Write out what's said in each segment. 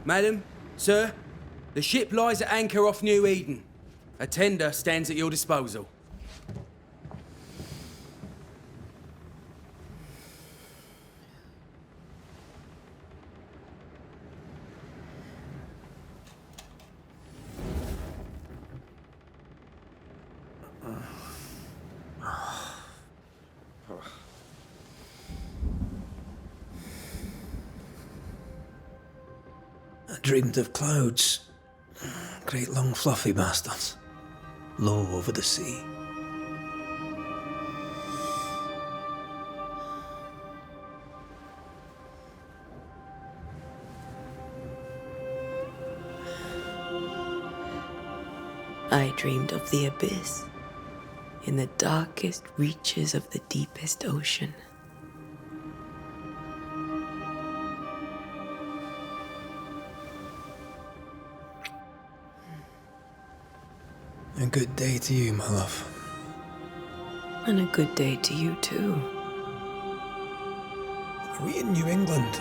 Madam, sir, the ship lies at anchor off New Eden. A tender stands at your disposal. I dreamed of clouds. Great long fluffy bastards. Low over the sea. I dreamed of the abyss, in the darkest reaches of the deepest ocean. A good day to you, my love. And a good day to you, too. Are we in New England?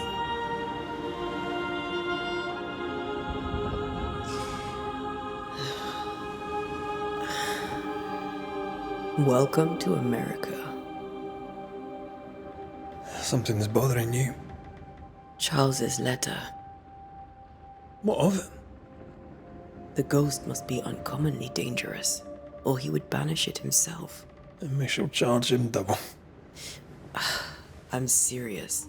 Welcome to America. Something's bothering you. Charles's letter. What of it? The ghost must be uncommonly dangerous, or he would banish it himself. And we shall charge him double. I'm serious.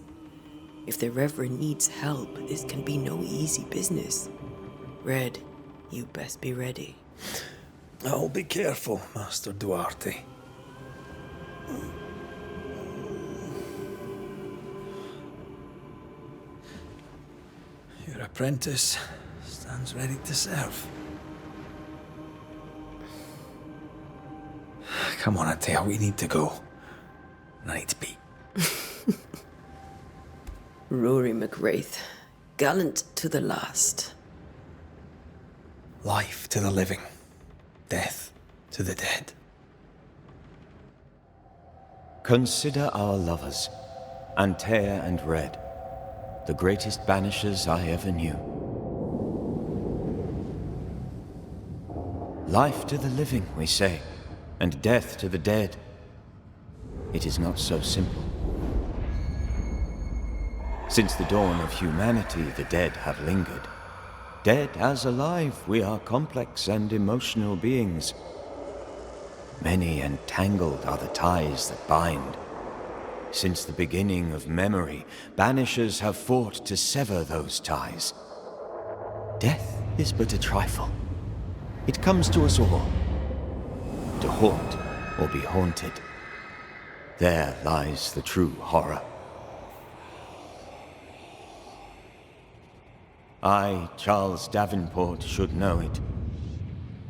If the Reverend needs help, this can be no easy business. Red, you best be ready. I'll be careful, Master Duarte. Your apprentice stands ready to serve. Come on, Atea, we need to go. I need to be. Rory McWraith, gallant to the last. Life to the living, death to the dead. Consider our lovers, Antea and Red, the greatest banishers I ever knew. Life to the living, we say, and death to the dead. It is not so simple. Since the dawn of humanity, the dead have lingered. Dead as alive, we are complex and emotional beings. Many and tangled are the ties that bind. Since the beginning of memory, banishers have fought to sever those ties. Death is but a trifle. It comes to us all. To haunt or be haunted. There lies the true horror. I, Charles Davenport, should know it.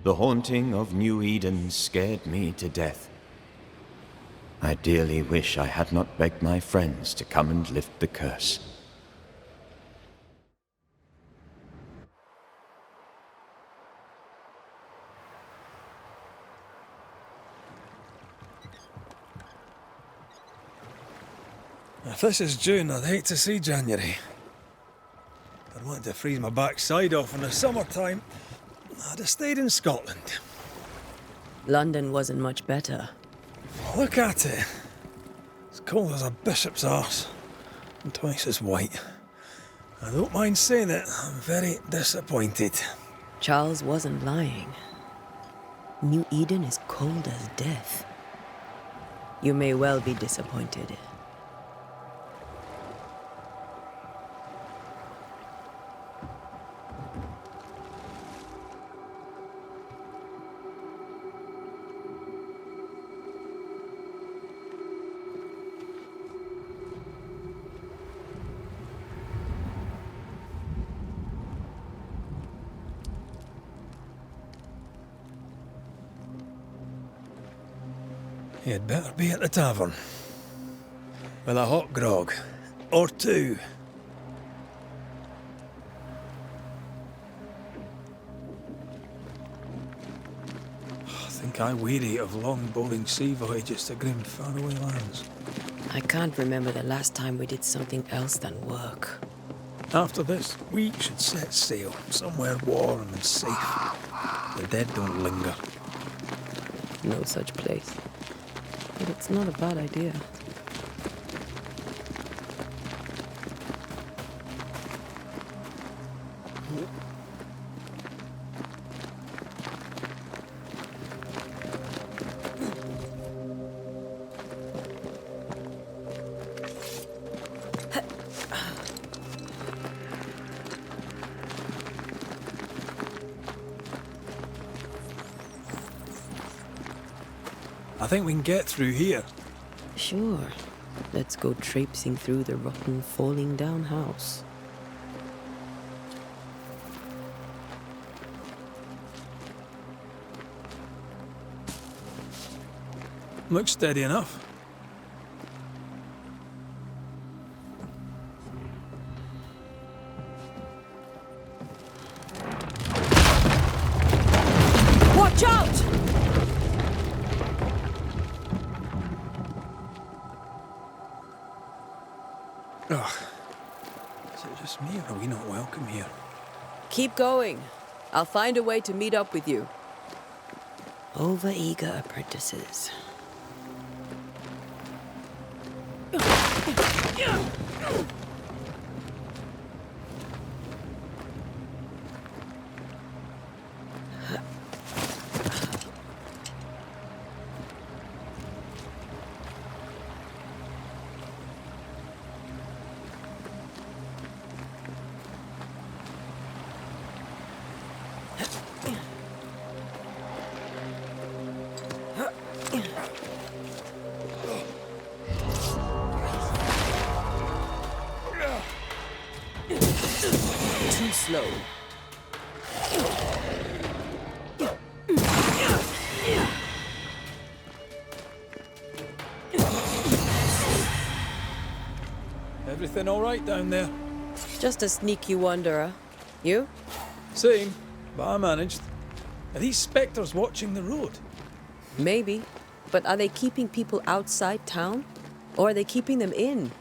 The haunting of New Eden scared me to death. I dearly wish I had not begged my friends to come and lift the curse. If this is June, I'd hate to see January. I'd want to freeze my backside off in the summertime. I'd have stayed in Scotland. London wasn't much better. Look at it. It's cold as a bishop's arse. And twice as white. I don't mind saying it, I'm very disappointed. Charles wasn't lying. New Eden is cold as death. You may well be disappointed. You'd better be at the tavern. With a hot grog. Or two. I think I weary of long bowling sea voyages to grim faraway lands. I can't remember the last time we did something else than work. After this, we should set sail somewhere warm and safe. The dead don't linger. No such place. But it's not a bad idea. I think we can get through here. Sure. Let's go traipsing through the rotten, falling down house. Looks steady enough. Watch out! Ugh. Is it just me, or are we not welcome here? Keep going. I'll find a way to meet up with you. Over-eager apprentices. Too slow. Everything all right down there? Just a sneaky wanderer. You? Same, but I managed. Are these spectres watching the road? Maybe. But are they keeping people outside town? Or are they keeping them in?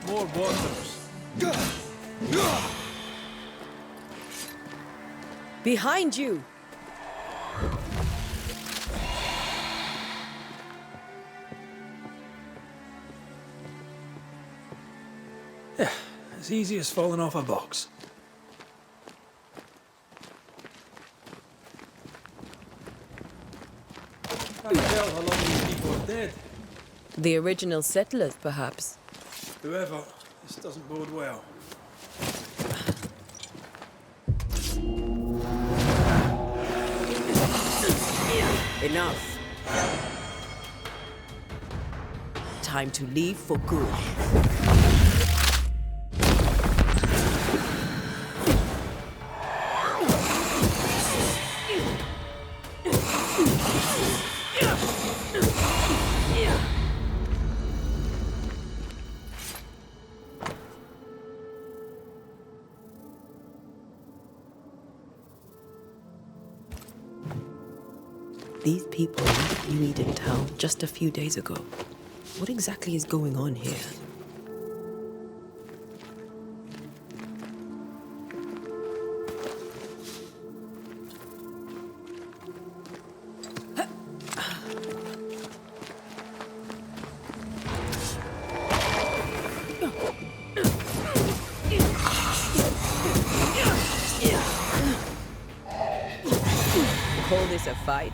More waters. Behind you! Yeah, as easy as falling off a box. Can't tell how long these people are dead. The original settlers, perhaps. Whoever, this doesn't bode well. Enough. Time to leave for good. These people left New Eden town just a few days ago. What exactly is going on here? Call this a fight?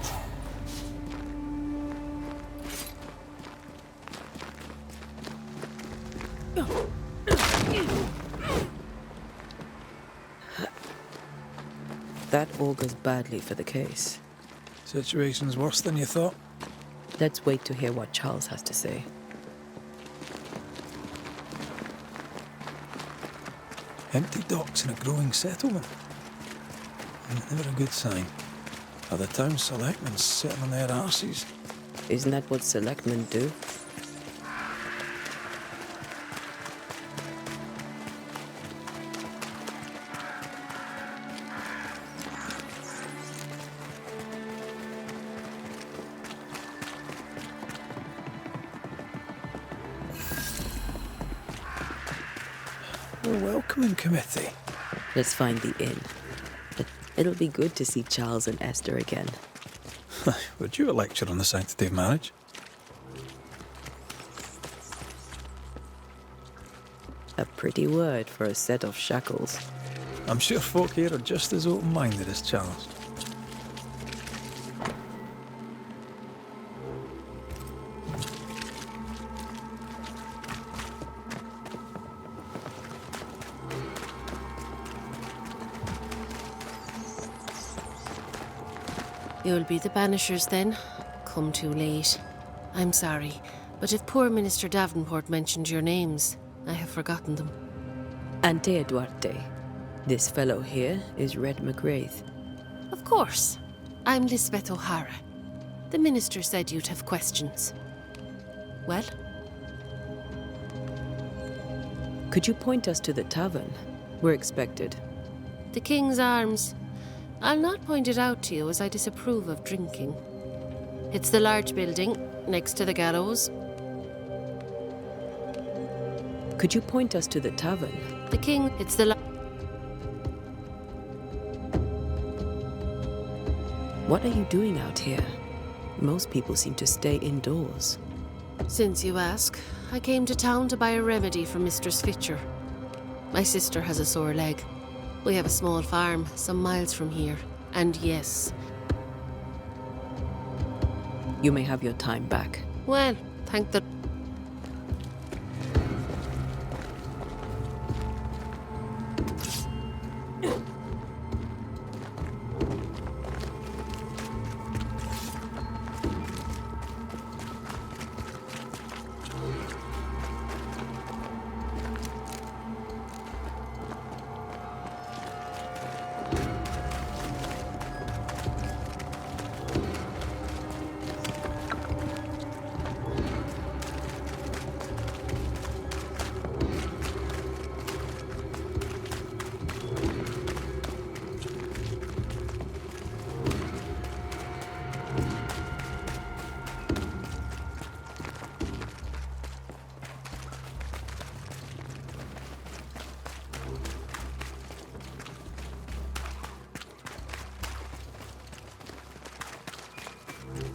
That augurs badly for the case. Situation's worse than you thought. Let's wait to hear what Charles has to say. Empty docks in a growing settlement. Never a good sign. Are the town selectmen sitting on their arses? Isn't that what selectmen do? A welcoming committee. Let's find the inn. But it'll be good to see Charles and Esther again. Would you a lecture on the sanctity of marriage? A pretty word for a set of shackles. I'm sure folk here are just as open-minded as Charles. You'll be the Banishers then? Come too late. I'm sorry, but if poor Minister Davenport mentioned your names, I have forgotten them. Antea Duarte. This fellow here is Red McGrath. Of course. I'm Lisbeth O'Hara. The Minister said you'd have questions. Well? Could you point us to the tavern? We're expected. The King's Arms. I'll not point it out to you as I disapprove of drinking. It's the large building, next to the gallows. Could you point us to the tavern? The King, it's the What are you doing out here? Most people seem to stay indoors. Since you ask, I came to town to buy a remedy for Mistress Fitcher. My sister has a sore leg. We have a small farm, some miles from here. And yes, You may have your time back. well, thank the...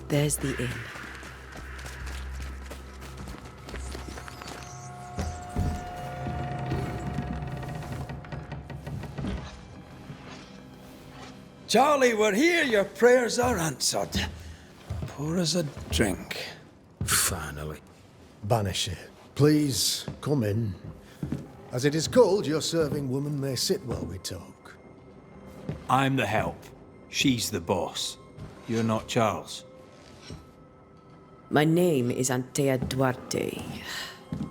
There's the inn. Charlie, we're here. Your prayers are answered. Pour us a drink. Finally. Banisher, please come in. As it is called, your serving woman may sit while we talk. I'm the help. She's the boss. You're not Charles. My name is Antea Duarte.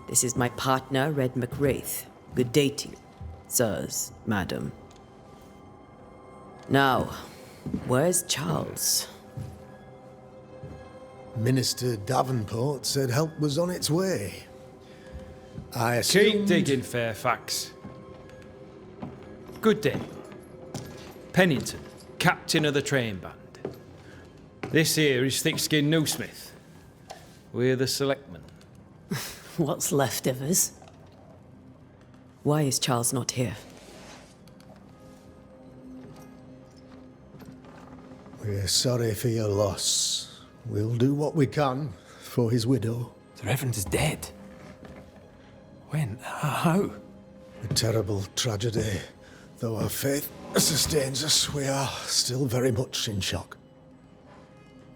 This is my partner, Red McGrath. Good day to you, sirs, madam. Now, where's Charles? Minister Davenport said help was on its way. I Keep assumed... digging, Fairfax. Good day. Pennington, captain of the train band. This here is Thick-Skinned Newsmith. We're the selectmen. What's left of us? Why is Charles not here? We're sorry for your loss. We'll do what we can for his widow. The Reverend is dead. When? How? A terrible tragedy. Though our faith sustains us, we are still very much in shock.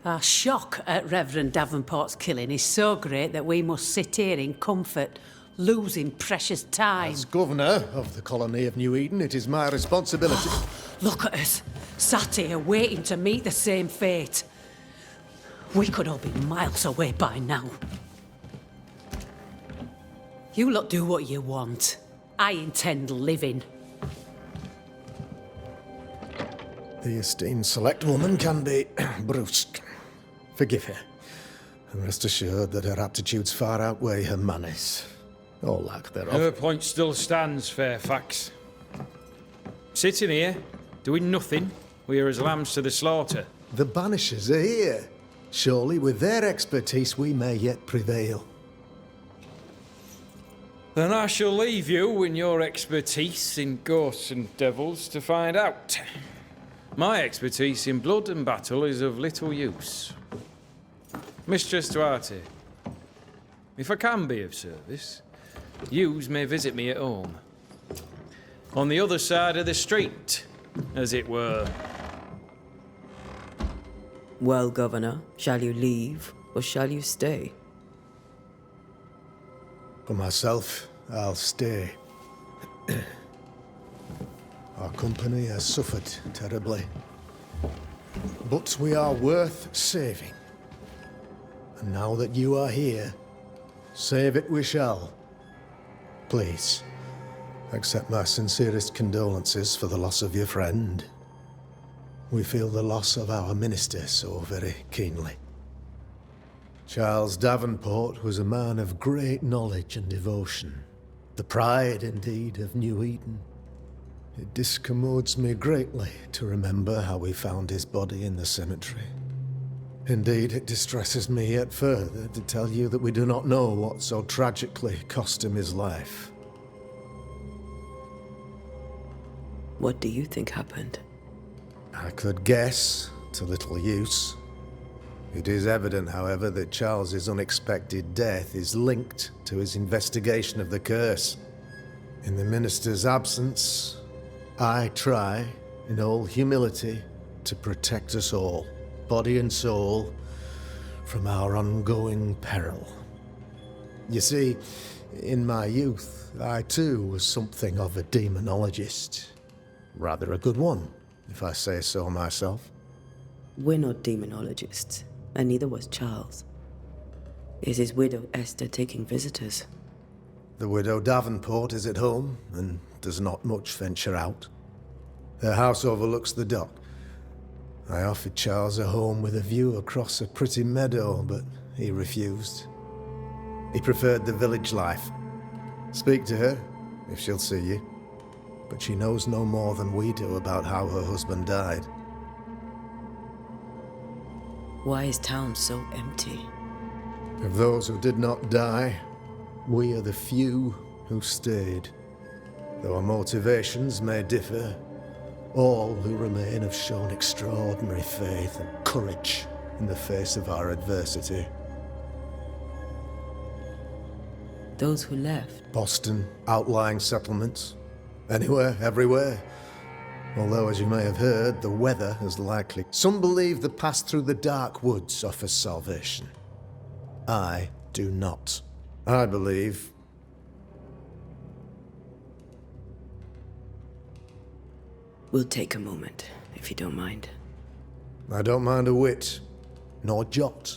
Our shock at Reverend Davenport's killing is so great that we must sit here in comfort, losing precious time. As governor of the colony of New Eden, it is my responsibility... Look at us, sat here waiting to meet the same fate. We could all be miles away by now. You lot do what you want. I intend living. The esteemed select woman can be brusque. Forgive her, and rest assured that her aptitudes far outweigh her manners, or lack thereof. Her point still stands, Fairfax. Sitting here, doing nothing, we are as lambs to the slaughter. The Banishers are here. Surely with their expertise we may yet prevail. Then I shall leave you and your expertise in ghosts and devils to find out. My expertise in blood and battle is of little use. Mistress Duarte, if I can be of service, yous may visit me at home. On the other side of the street, as it were. Well, Governor, shall you leave or shall you stay? For myself, I'll stay. Our company has suffered terribly. But we are worth saving. And now that you are here, save it we shall. Please, accept my sincerest condolences for the loss of your friend. We feel the loss of our minister so very keenly. Charles Davenport was a man of great knowledge and devotion. The pride, indeed, of New Eden. It discommodes me greatly to remember how we found his body in the cemetery. Indeed, it distresses me yet further to tell you that we do not know what so tragically cost him his life. What do you think happened? I could guess, to little use. It is evident, however, that Charles's unexpected death is linked to his investigation of the curse. In the minister's absence, I try, in all humility, to protect us all, body and soul, from our ongoing peril. You see, in my youth, I too was something of a demonologist. Rather a good one, if I say so myself. We're not demonologists, and neither was Charles. Is his widow Esther taking visitors? The widow Davenport is at home, and does not much venture out. Her house overlooks the dock. I offered Charles a home with a view across a pretty meadow, but he refused. He preferred the village life. Speak to her, if she'll see you. But she knows no more than we do about how her husband died. Why is town so empty? Of those who did not die, we are the few who stayed. Though our motivations may differ, all who remain have shown extraordinary faith and courage in the face of our adversity. Those who left? Boston, outlying settlements. Anywhere, everywhere. Although, as you may have heard, the weather is likely. Some believe the path through the dark woods offers salvation. I do not. I believe... We'll take a moment, if you don't mind. I don't mind a whit, nor jot.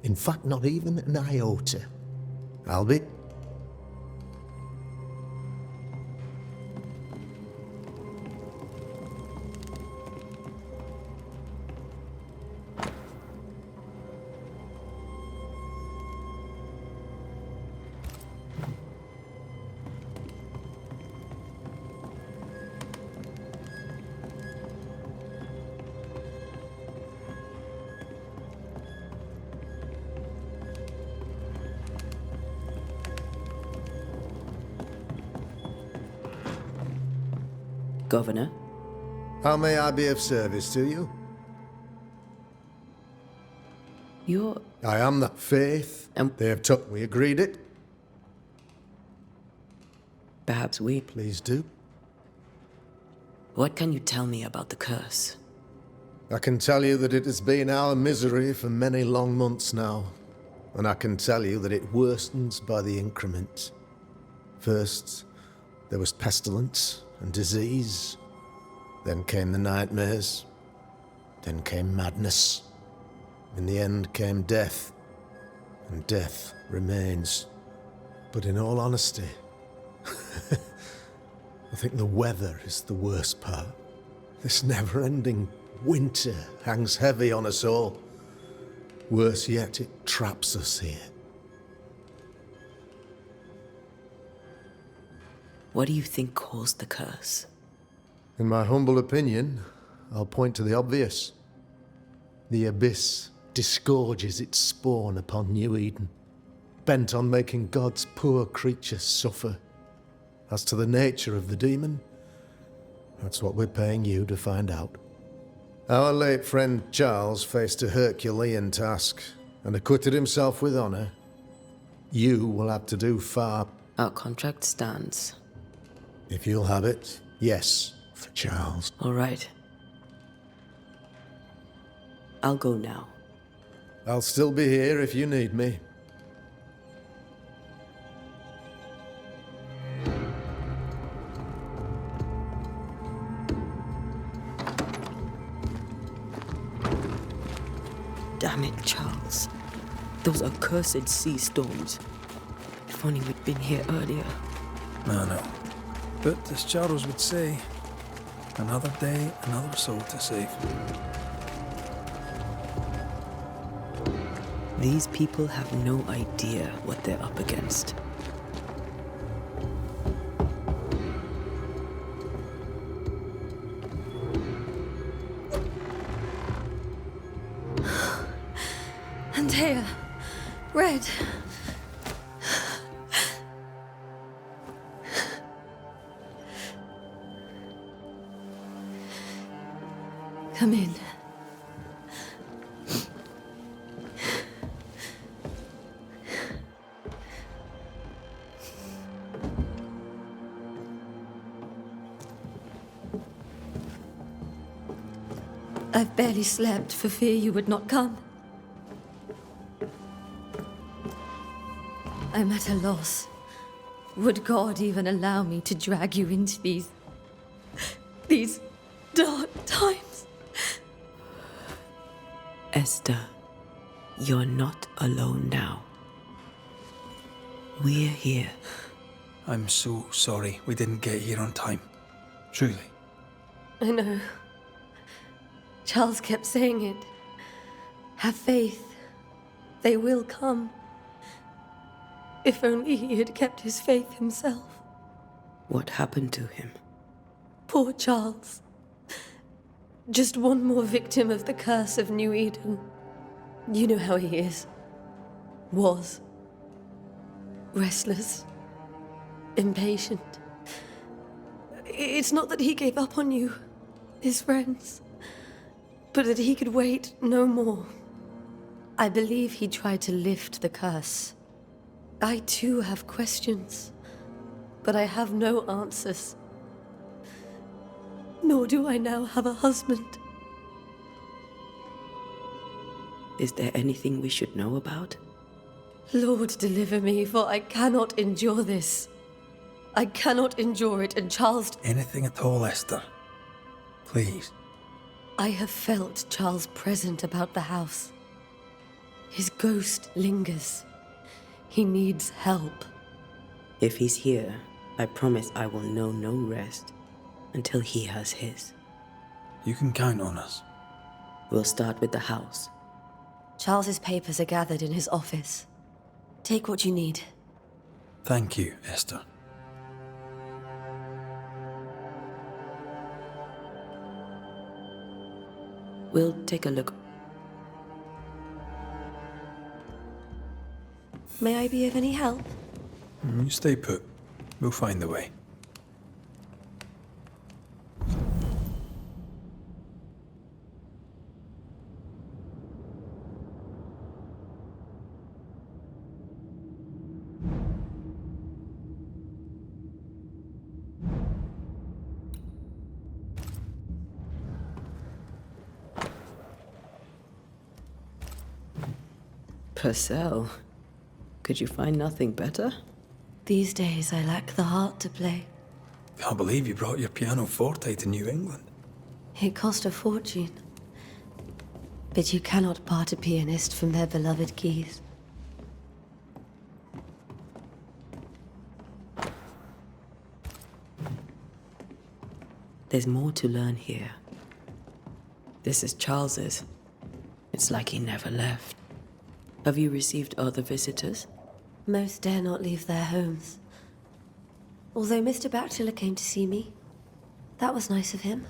In fact, not even an iota. I'll be... Governor? How may I be of service to you? You're... I am the faith. They have took. We agreed it. Perhaps we... Please do. What can you tell me about the curse? I can tell you that it has been our misery for many long months now. And I can tell you that it worsens by the increment. First, there was pestilence and disease. Then came the nightmares. Then came madness. In the end came death. And death remains. But in all honesty, I think the weather is the worst part. This never-ending winter hangs heavy on us all. Worse yet, it traps us here. What do you think caused the curse? In my humble opinion, I'll point to the obvious. The Abyss disgorges its spawn upon New Eden, bent on making God's poor creatures suffer. As to the nature of the demon, that's what we're paying you to find out. Our late friend Charles faced a Herculean task and acquitted himself with honor. You will have to do far. Our contract stands. If you'll have it, yes, for Charles. All right. I'll go now. I'll still be here if you need me. Damn it, Charles. Those accursed sea storms. If only we'd been here earlier. No. But as Charles would say, another day, another soul to save. These people have no idea what they're up against. Antea, Red. Come in. I've barely slept for fear you would not come. I'm at a loss. Would God even allow me to drag you into these dark times? Esther, you're not alone now. We're here. I'm so sorry we didn't get here on time. Truly. I know. Charles kept saying it. Have faith. They will come. If only he had kept his faith himself. What happened to him? Poor Charles. Just one more victim of the curse of New Eden. You know how he is. Was. Restless. Impatient. It's not that he gave up on you, his friends, but that he could wait no more. I believe he tried to lift the curse. I too have questions, but I have no answers. Nor do I now have a husband. Is there anything we should know about? Lord, deliver me, for I cannot endure this. I cannot endure it, and Charles... Anything at all, Esther. Please. I have felt Charles present about the house. His ghost lingers. He needs help. If he's here, I promise I will know no rest until he has his. You can count on us. We'll start with the house. Charles's papers are gathered in his office. Take what you need. Thank you, Esther. We'll take a look. May I be of any help? You stay put. We'll find the way. Purcell, could you find nothing better? These days I lack the heart to play. Can't believe you brought your pianoforte to New England. It cost a fortune. But you cannot part a pianist from their beloved keys. There's more to learn here. This is Charles's. It's like he never left. Have you received other visitors? Most dare not leave their homes. Although Mr. Bachelor came to see me. That was nice of him.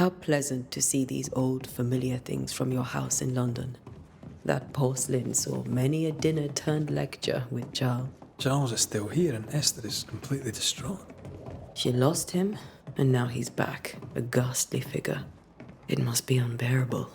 How pleasant to see these old familiar things from your house in London. That porcelain saw many a dinner turned lecture with Charles. Charles is still here and Esther is completely distraught. She lost him, and now he's back, a ghastly figure. It must be unbearable.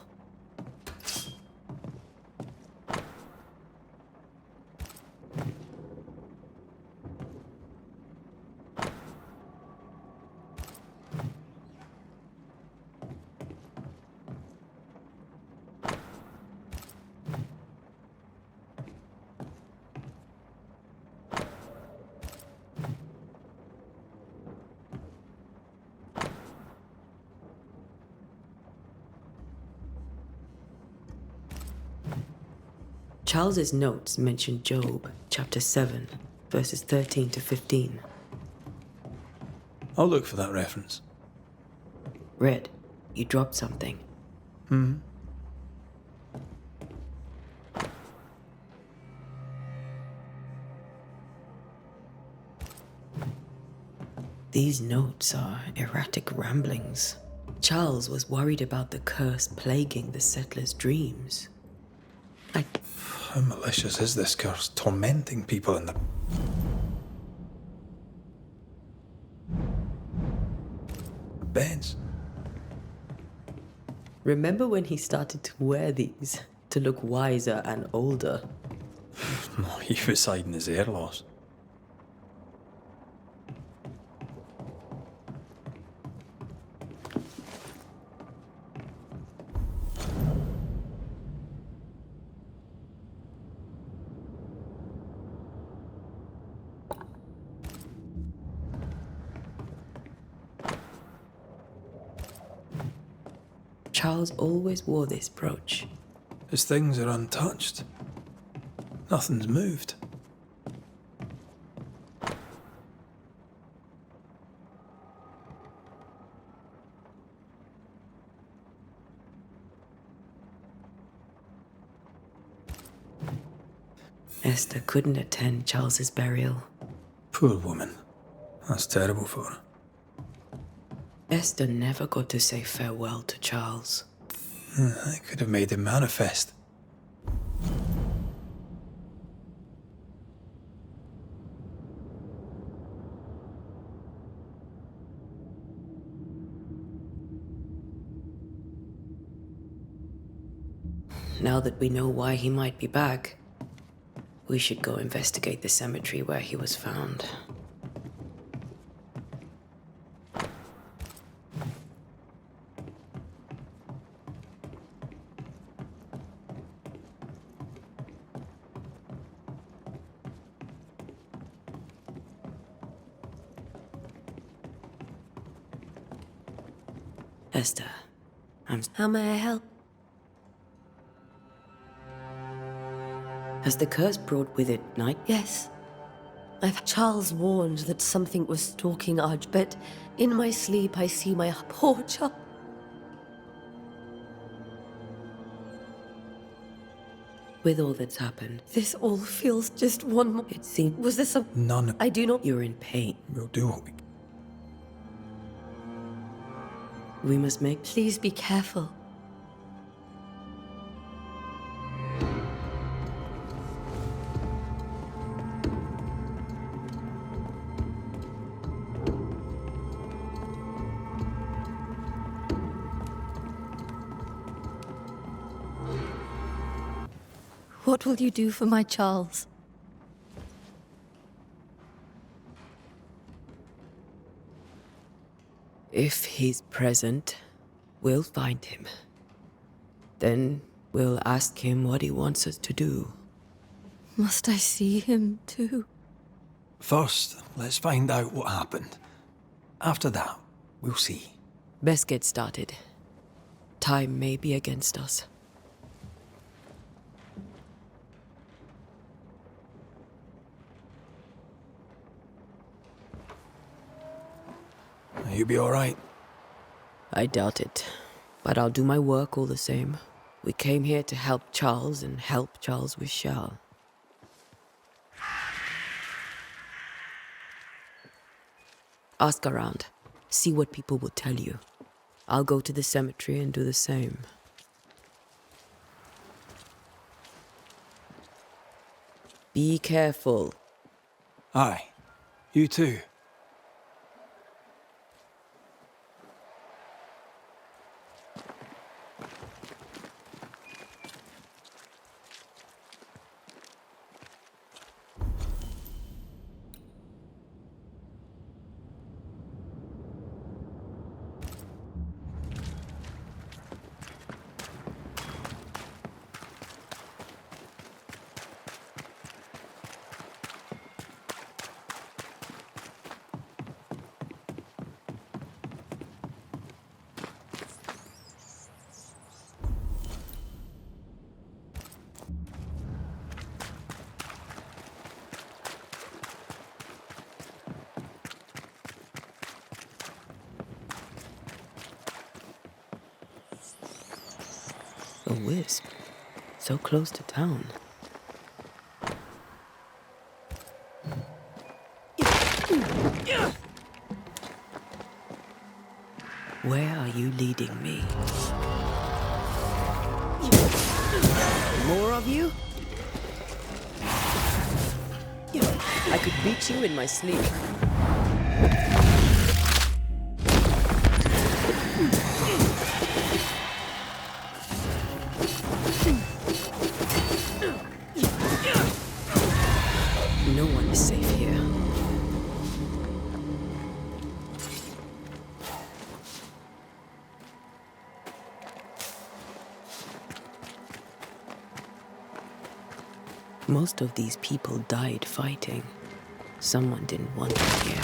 Charles's notes mention Job, chapter 7, verses 13 to 15. I'll look for that reference. Red, you dropped something. These notes are erratic ramblings. Charles was worried about the curse plaguing the settlers' dreams. How malicious is this curse, tormenting people in the... beds? Remember when he started to wear these to look wiser and older? No, he was hiding his hair loss. Charles always wore this brooch. His things are untouched. Nothing's moved. Esther couldn't attend Charles's burial. Poor woman. That's terrible for her. Esther never got to say farewell to Charles. I could have made him manifest. Now that we know why he might be back, we should go investigate the cemetery where he was found. Esther, How may I help? has the curse brought with it night? Yes. Charles warned that something was stalking Arj, but in my sleep I see my poor child. With all that's happened, This all feels just one more. it seems Was there some... None. I do not... you're in pain. We'll do what we can. We must make... Please be careful. What will you do for my Charles? If he's present, we'll find him. Then we'll ask him what he wants us to do. Must I see him too? First, let's find out what happened. After that, we'll see. Best get started. Time may be against us. You be alright? I doubt it, but I'll do my work all the same. We came here to help Charles, and help Charles we shall. Ask around. See what people will tell you. I'll go to the cemetery and do the same. Be careful. Aye. You too. A wisp. So close to town. Where are you leading me? More of you? I could beat you in my sleep. No one is safe here. Most of these people died fighting. Someone didn't want them here.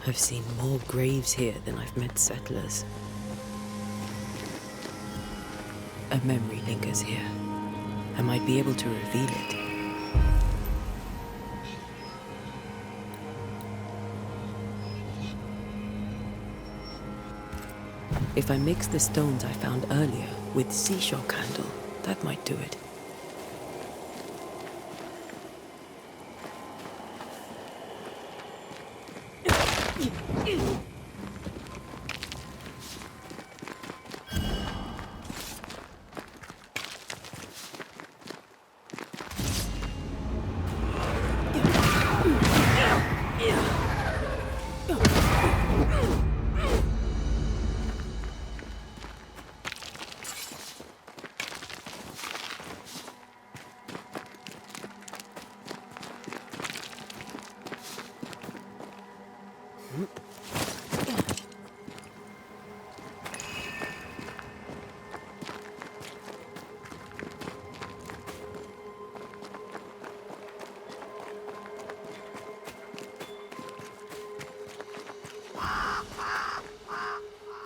I've seen more graves here than I've met settlers. A memory lingers here. I might be able to reveal it. If I mix the stones I found earlier with seashore candle, that might do it.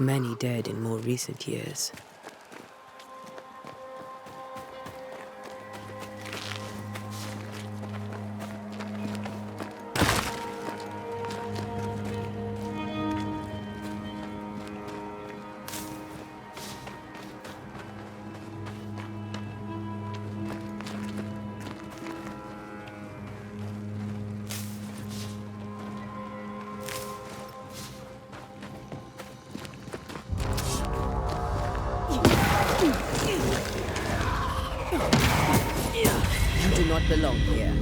Many dead in more recent years. do not belong here.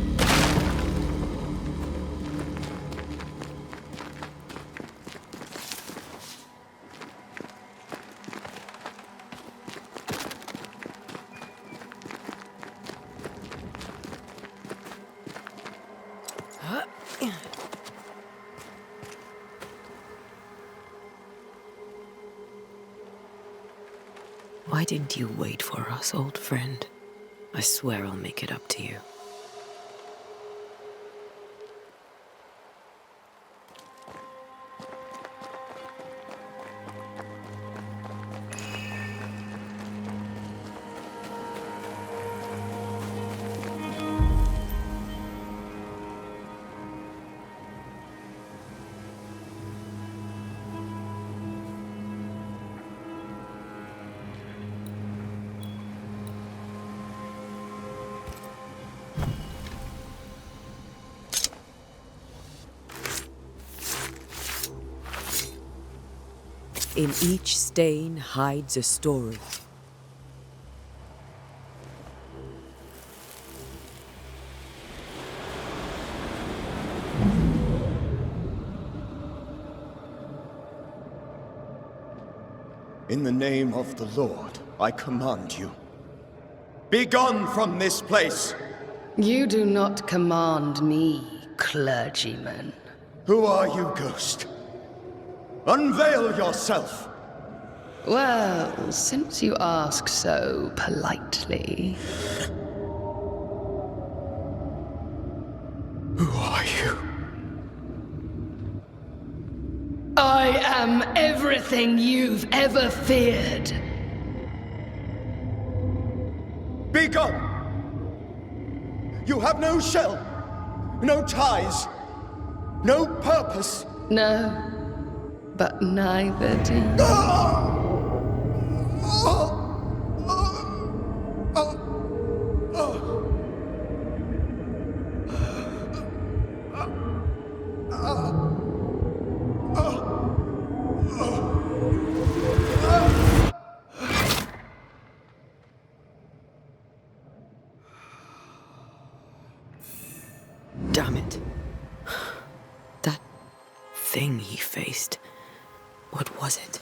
Why didn't you wait for us, old friend? I swear I'll make it up to you. In each stain hides a story. In the name of the Lord, I command you. Be gone from this place! You do not command me, clergyman. Who are you, ghost? Unveil yourself! Well, since you ask so politely... Who are you? I am everything you've ever feared. Be gone! You have no shell, no ties, no purpose. No, but neither do you. Damn it. That thing he faced. What was it?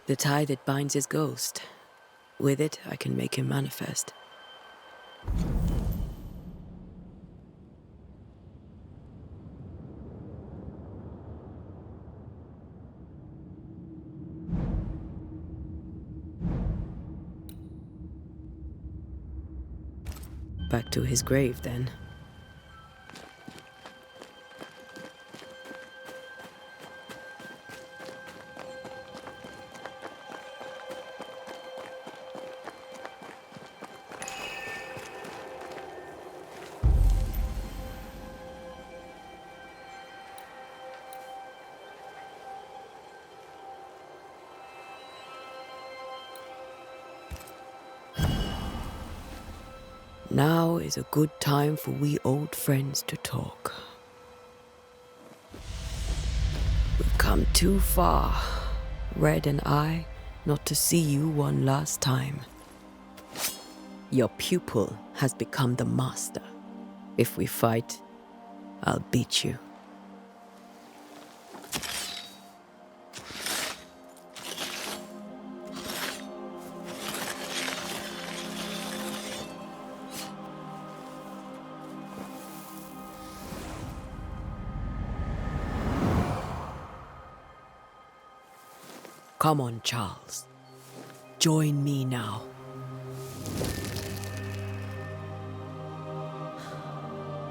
The tie that binds his ghost. With it, I can make him manifest. Back to his grave, then. Now is a good time for we old friends to talk. We've come too far, Red and I, not to see you one last time. Your pupil has become the master. If we fight, I'll beat you. Come on, Charles. Join me now.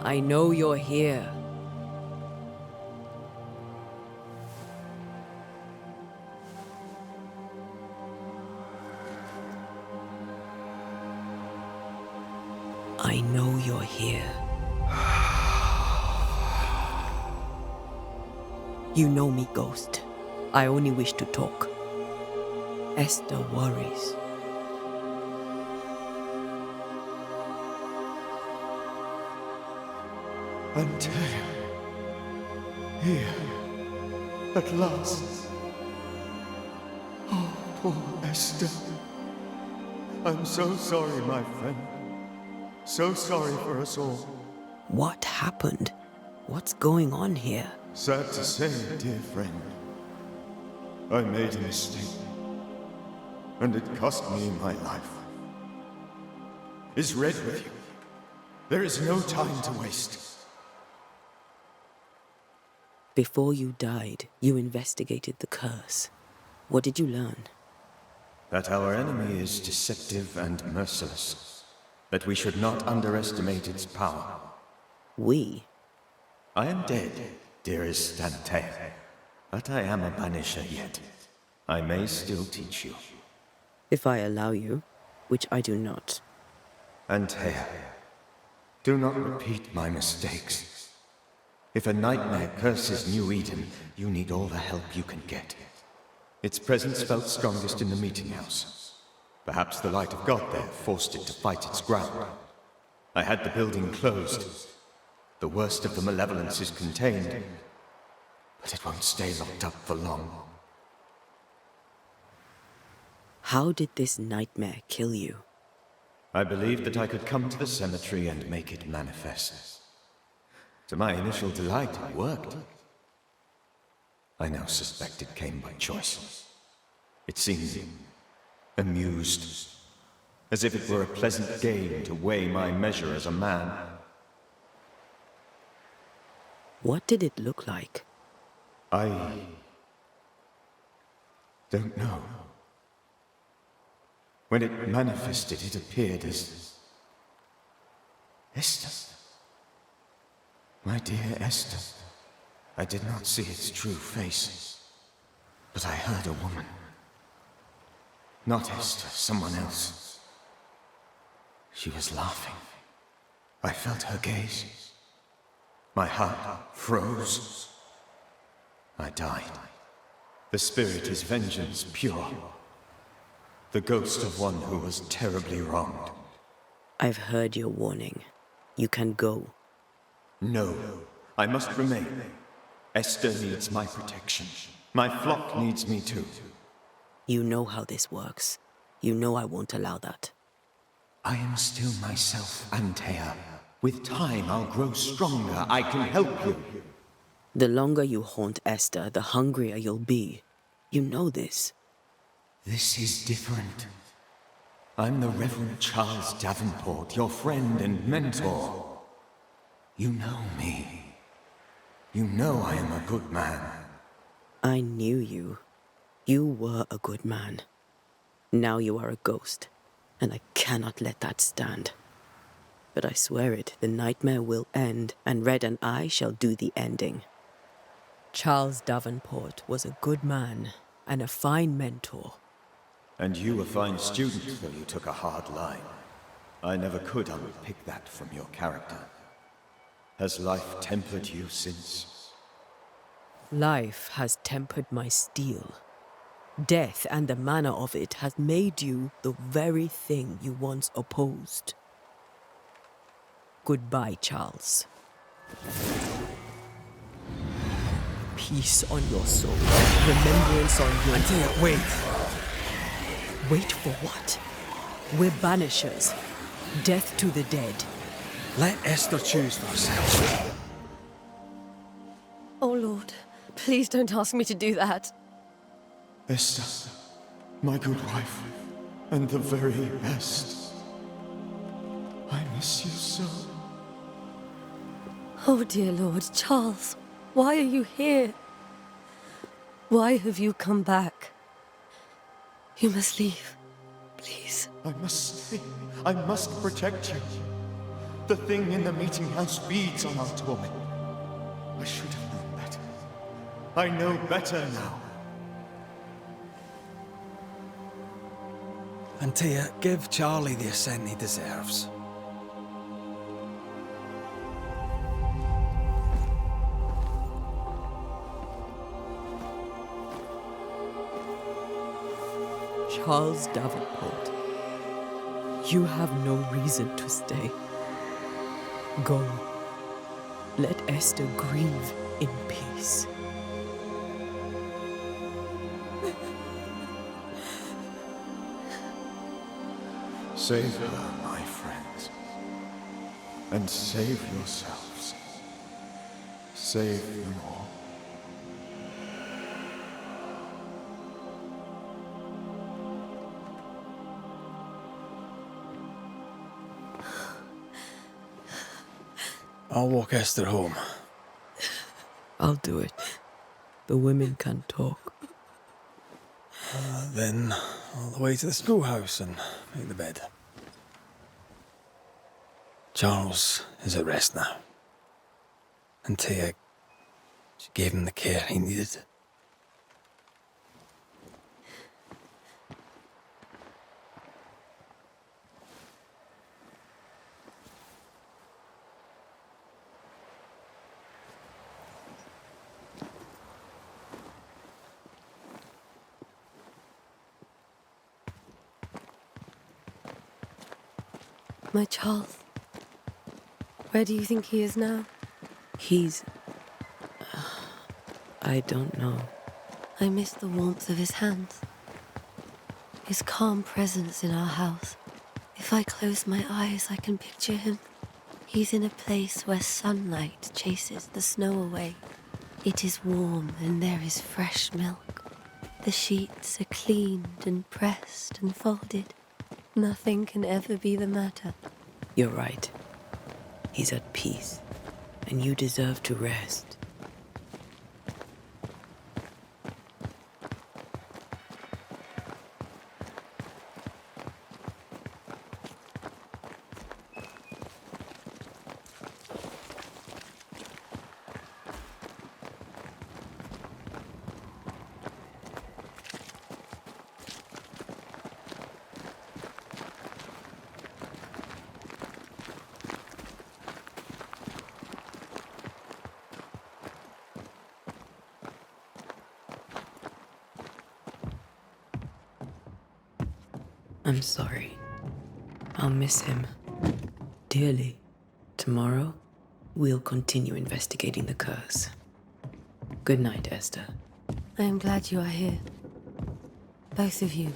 I know you're here. I know you're here. You know me, Ghost. I only wish to talk. Esther worries. Antea, Here. At last. Oh, poor Esther. I'm so sorry, my friend. So sorry for us all. What happened? What's going on here? Sad to say, dear friend, I made a mistake, and it cost me my life. Is Red with you? There is no time to waste. Before you died, you investigated the curse. What did you learn? That our enemy is deceptive and merciless. That we should not underestimate its power. We? I am dead, dearest Antea, but I am a Banisher yet. I may still teach you. If I allow you, which I do not. Antea, do not repeat my mistakes. If a nightmare curses New Eden, you need all the help you can get. Its presence felt strongest in the meeting house. Perhaps the light of God there forced it to fight its ground. I had the building closed. The worst of the malevolence is contained, but it won't stay locked up for long. How did this nightmare kill you? I believed that I could come to the cemetery and make it manifest. To my initial delight, it worked. I now suspect it came by choice. It seemed amused, as if it were a pleasant game to weigh my measure as a man. What did it look like? I don't know. When it manifested, it appeared as Esther. My dear Esther. I did not see its true face, but I heard a woman. Not Esther, someone else. She was laughing. I felt her gaze. My heart froze. I died. The spirit is vengeance pure. The ghost of one who was terribly wronged. I've heard your warning. You can go. No, I must remain. Esther needs my protection. My flock needs me too. You know how this works. You know I won't allow that. I am still myself, Antea. With time, I'll grow stronger. I can help you. The longer you haunt Esther, the hungrier you'll be. You know this. This is different. I'm the Reverend Charles Davenport, your friend and mentor. You know me. You know I am a good man. I knew you. You were a good man. Now you are a ghost, and I cannot let that stand. But I swear it, the nightmare will end, and Red and I shall do the ending. Charles Davenport was a good man and a fine mentor. And you a fine student, though you took a hard line. I never could unpick that from your character. Has life tempered you since? Life has tempered my steel. Death and the manner of it has made you the very thing you once opposed. Goodbye, Charles. Peace on your soul. Remembrance on your... Antea, wait! Wait for what? We're Banishers. Death to the dead. Let Esther choose for herself. Oh, Lord, please don't ask me to do that. Esther, my good wife, and the very best. I miss you so. Oh, dear Lord, Charles, why are you here? Why have you come back? You must leave, please. I must stay. I must protect you. The thing in the meeting house feeds on our torment. I should have known better. I know better now. Antea, give Charlie the ascent he deserves. Charles Davenport, you have no reason to stay. Go. Let Esther grieve in peace. Save her, my friends. And save yourselves. Save them all. I'll walk Esther home. I'll do it. The women can't talk. Then all the way to the schoolhouse and make the bed. Charles is at rest now. And Tia, she gave him the care he needed. My Charles. Where do you think he is now? He's... I don't know. I miss the warmth of his hands. His calm presence in our house. If I close my eyes, I can picture him. He's in a place where sunlight chases the snow away. It is warm and there is fresh milk. The sheets are cleaned and pressed and folded. Nothing can ever be the matter. You're right. He's at peace, and you deserve to rest. I'm sorry. I'll miss him dearly. Tomorrow, we'll continue investigating the curse. Good night, Esther. I am glad you are here. Both of you.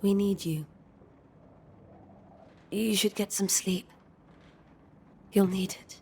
We need you. You should get some sleep. You'll need it.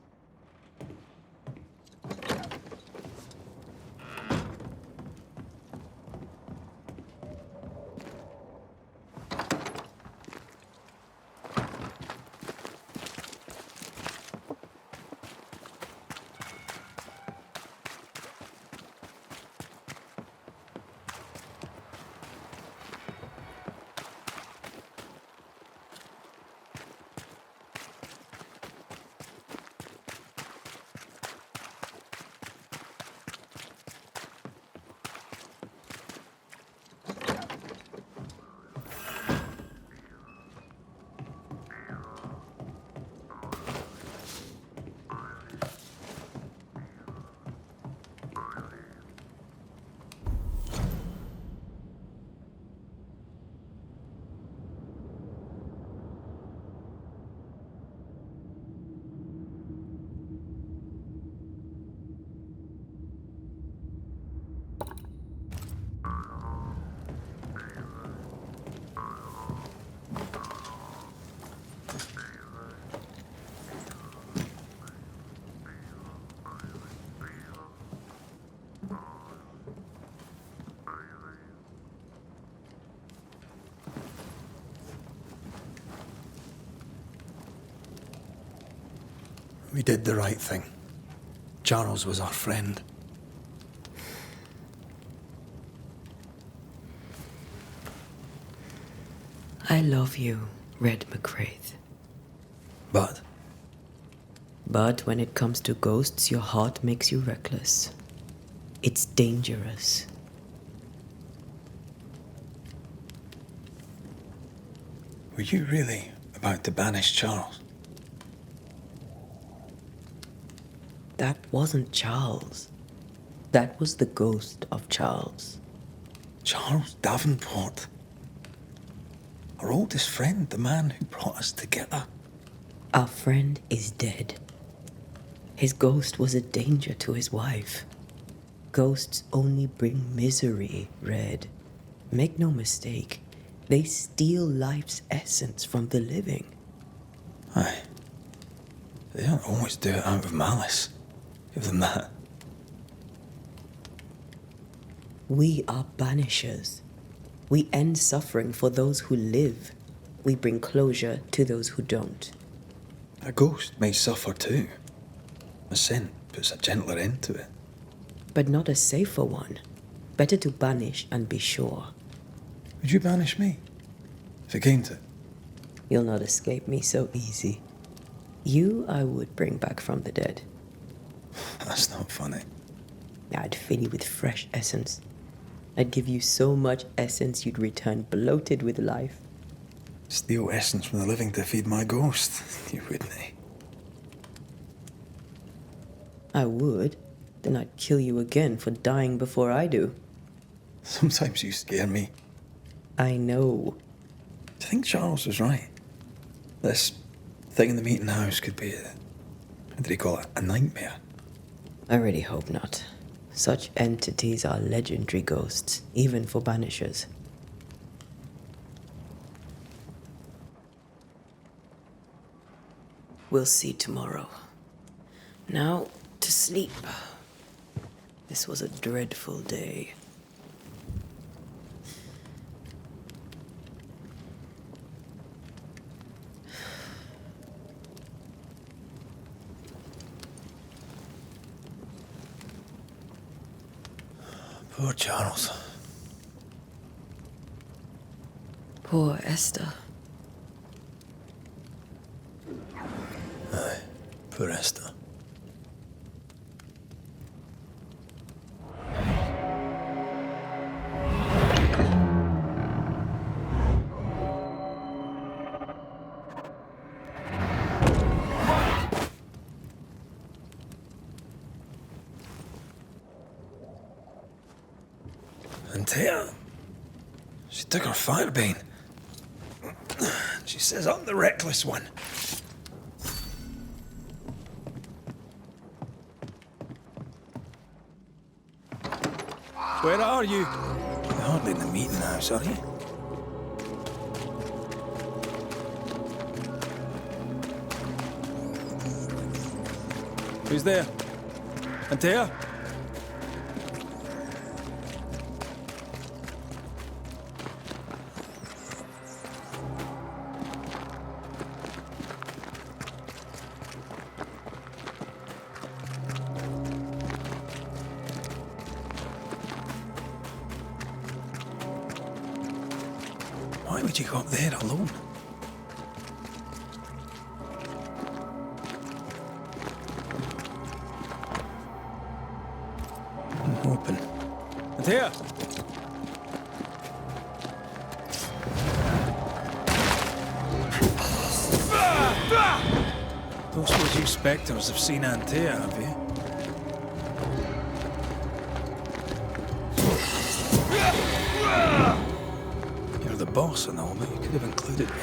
We did the right thing. Charles was our friend. I love you, Red McCraith. But But when it comes to ghosts, your heart makes you reckless. It's dangerous. were you really about to banish Charles? That wasn't Charles. That was the ghost of Charles. Charles Davenport. Our oldest friend, the man who brought us together. Our friend is dead. His ghost was a danger to his wife. Ghosts only bring misery, Red. Make no mistake, they steal life's essence from the living. Aye. They don't always do it out of malice. Give them that. We are banishers. We end suffering for those who live. We bring closure to those who don't. A ghost may suffer too. A sin puts a gentler end to it. But not a safer one. Better to banish and be sure. Would you banish me? If it came to it? You'll not escape me so easy. You I would bring back from the dead. That's not funny. I'd fill you with fresh essence. I'd give you so much essence you'd return bloated with life. Steal essence from the living to feed my ghost. You wouldn't, eh? I would. Then I'd kill you again for dying before I do. Sometimes you scare me. I know. Do you think Charles was right? This thing in the meeting house could be how did he call it? A nightmare? I really hope not. Such entities are legendary ghosts, even for banishers. We'll see tomorrow. Now, to sleep. This was a dreadful day. Poor Charles. Poor Esther. Aye, poor Esther. And Tia, she took her firebane. She says I'm the reckless one. Where are you? You're hardly in the meeting house, are you? Who's there? Antea? Why would you go up there alone? Open. Antea! Don't suppose you spectres have seen Antea, have you? You're the boss and all, but you could have included me.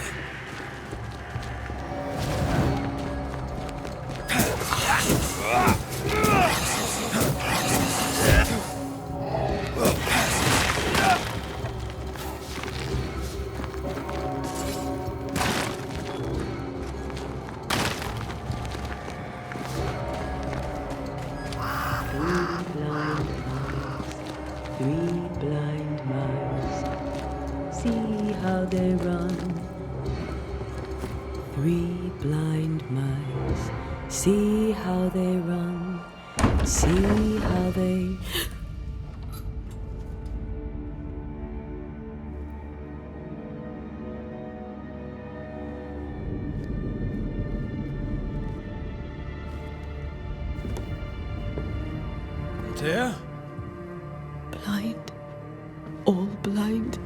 Three blind mice, see how they run. Three blind mice, see how they run. See how they... Antea? Blind. All blind.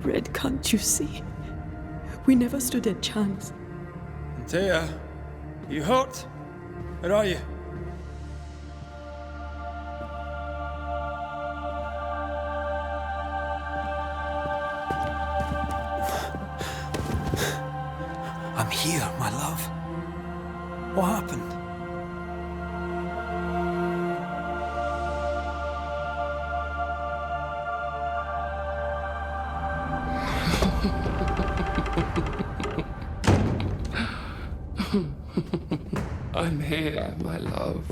Red, can't you see? We never stood a chance. Antea? You hurt? Where are you? I'm here, my love. What happened? I'm here, my love.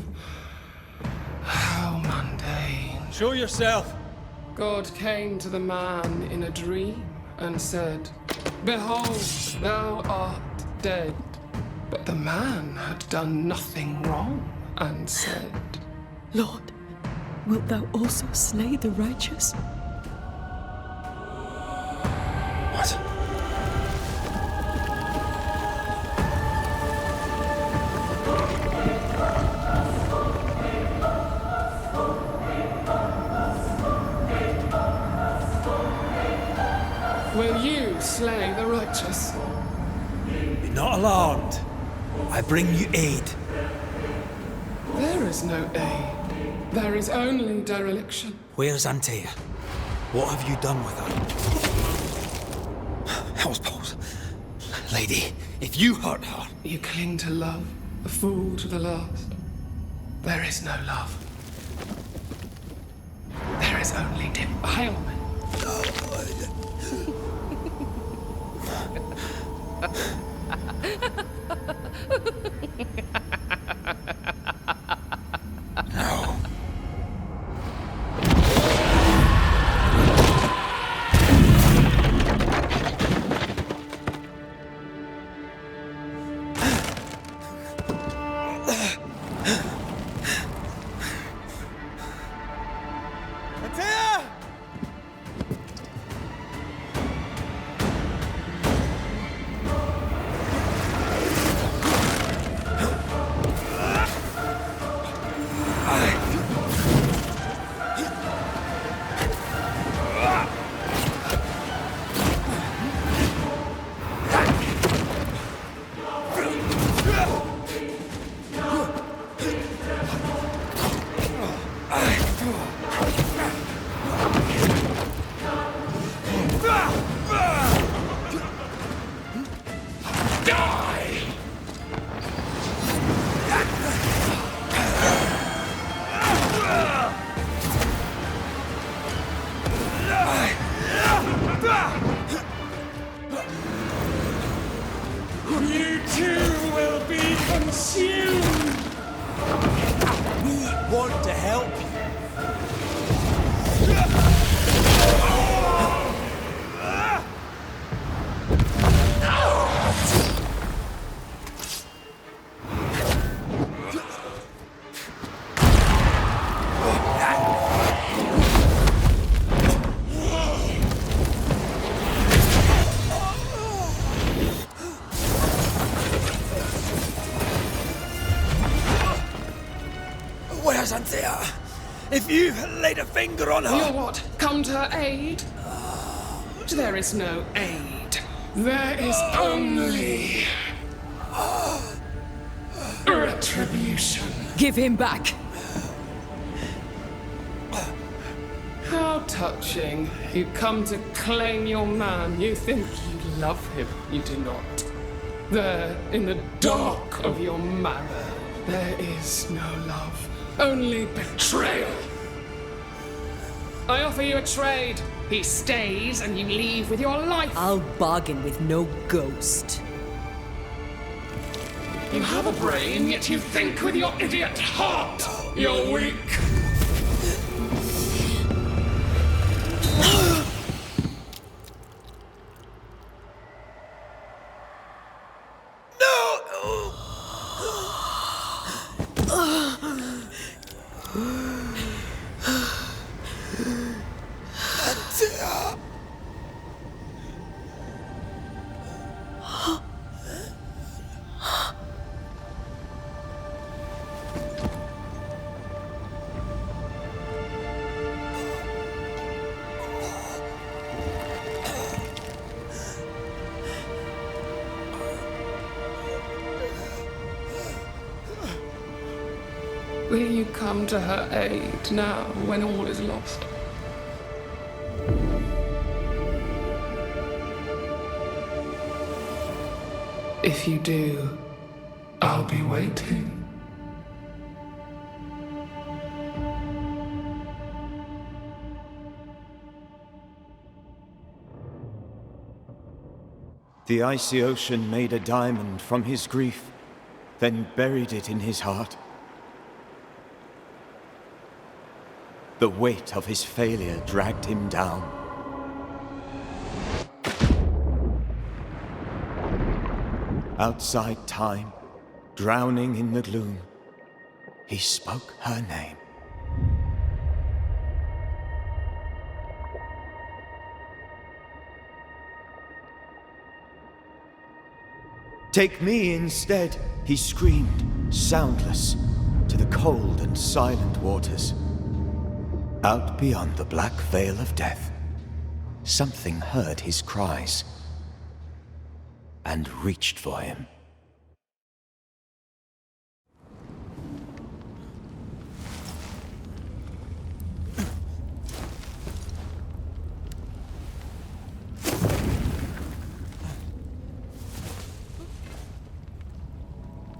How mundane. Show yourself! God came to the man in a dream and said, "Behold, thou art dead." But the man had done nothing wrong and said, Lord, wilt thou also slay the righteous? What? "Will you slay the righteous?" Be not alarmed. I bring you aid. There is no aid. There is only dereliction. Where's Antea? What have you done with her? Hell's balls. Lady, if you hurt her... You cling to love, a fool to the last. There is no love. There is only defilement. No. You too will be consumed! We want to help you. Where's Antea? If you laid a finger on her... You'll what? Come to her aid? There is no aid. There is only... retribution. Give him back! How touching. You come to claim your man. You think you love him. You do not. There, in the dark of your marrow, there is no love. Only betrayal. I offer you a trade. He stays and you leave with your life. I'll bargain with no ghost. You have a brain, yet you think with your idiot heart. You're weak. Will you come to her aid now, when all is lost? If you do, I'll be waiting. The icy ocean made a diamond from his grief, then buried it in his heart. The weight of his failure dragged him down. Outside time, drowning in the gloom, he spoke her name. Take me instead, he screamed, soundless, to the cold and silent waters. Out beyond the black veil of death, something heard his cries and reached for him.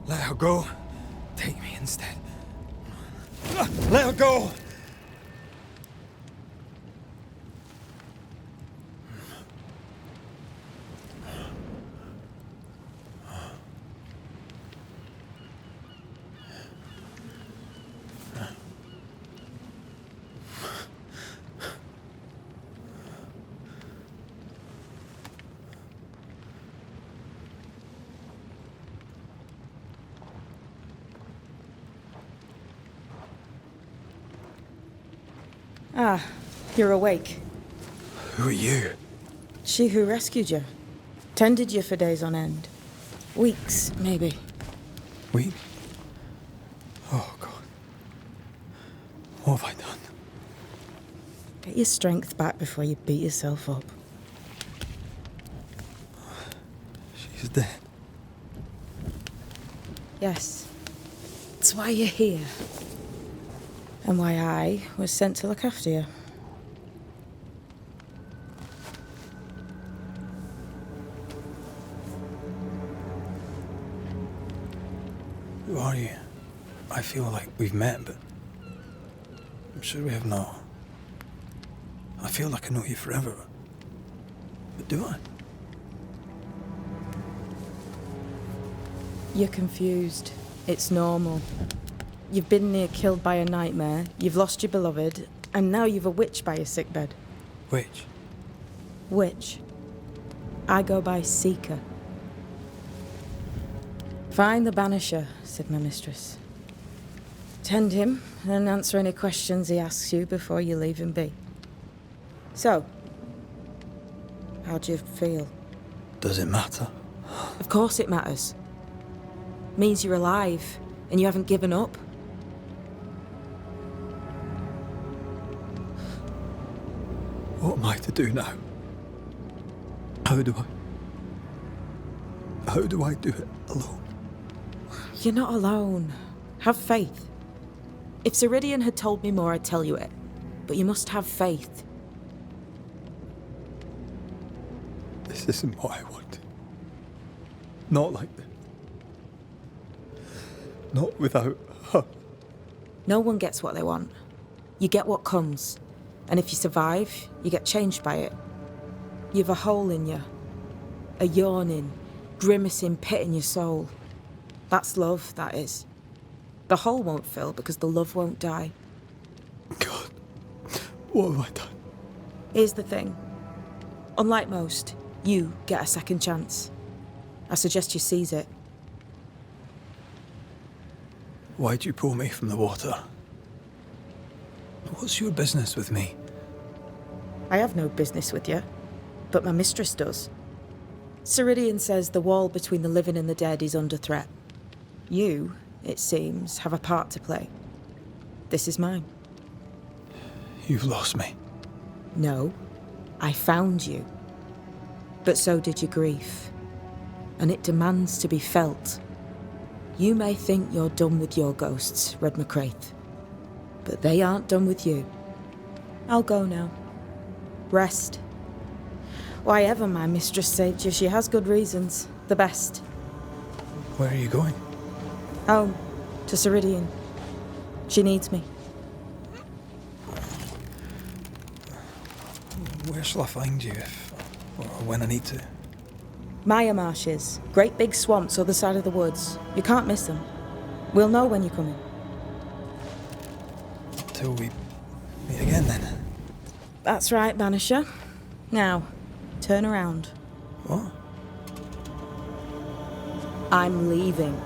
Let her go. Take me instead. Let her go! Ah, you're awake. Who are you? She who rescued you. Tended you for days on end. Weeks, maybe. Weeks? Oh, God. What have I done? Get your strength back before you beat yourself up. She's dead. Yes. That's why you're here. And why I was sent to look after you. Who are you? I feel like we've met, but I'm sure we have not. I feel like I know you forever. But do I? You're confused. It's normal. You've been near killed by a nightmare, you've lost your beloved, and now you've a witch by your sickbed. Witch? Witch. I go by Seeker. Find the Banisher, said my mistress. Tend him, and answer any questions he asks you before you leave him be. So, how do you feel? Does it matter? Of course it matters. Means you're alive, and you haven't given up. What am I to do now? How do I do it alone? You're not alone. Have faith. If Ceridian had told me more, I'd tell you it. But you must have faith. This isn't what I wanted. Not like this. Not without her. No one gets what they want. You get what comes. And if you survive, you get changed by it. You've a hole in you. A yawning, grimacing pit in your soul. That's love, that is. The hole won't fill because the love won't die. God, what have I done? Here's the thing. Unlike most, you get a second chance. I suggest you seize it. Why'd you pull me from the water? What's your business with me? I have no business with you, but my mistress does. Ceridian says the wall between the living and the dead is under threat. You, it seems, have a part to play. This is mine. You've lost me. No, I found you. But so did your grief. And it demands to be felt. You may think you're done with your ghosts, Red McCraith. But they aren't done with you. I'll go now. Rest. Why ever my mistress saved you, she has good reasons. The best. Where are you going? Home. To Ceridian. She needs me. Where shall I find you if, or when I need to? Maya marshes. Great big swamps other side of the woods. You can't miss them. We'll know when you're coming. Till we meet again, then. That's right, Banisher. Now, turn around. What? I'm leaving.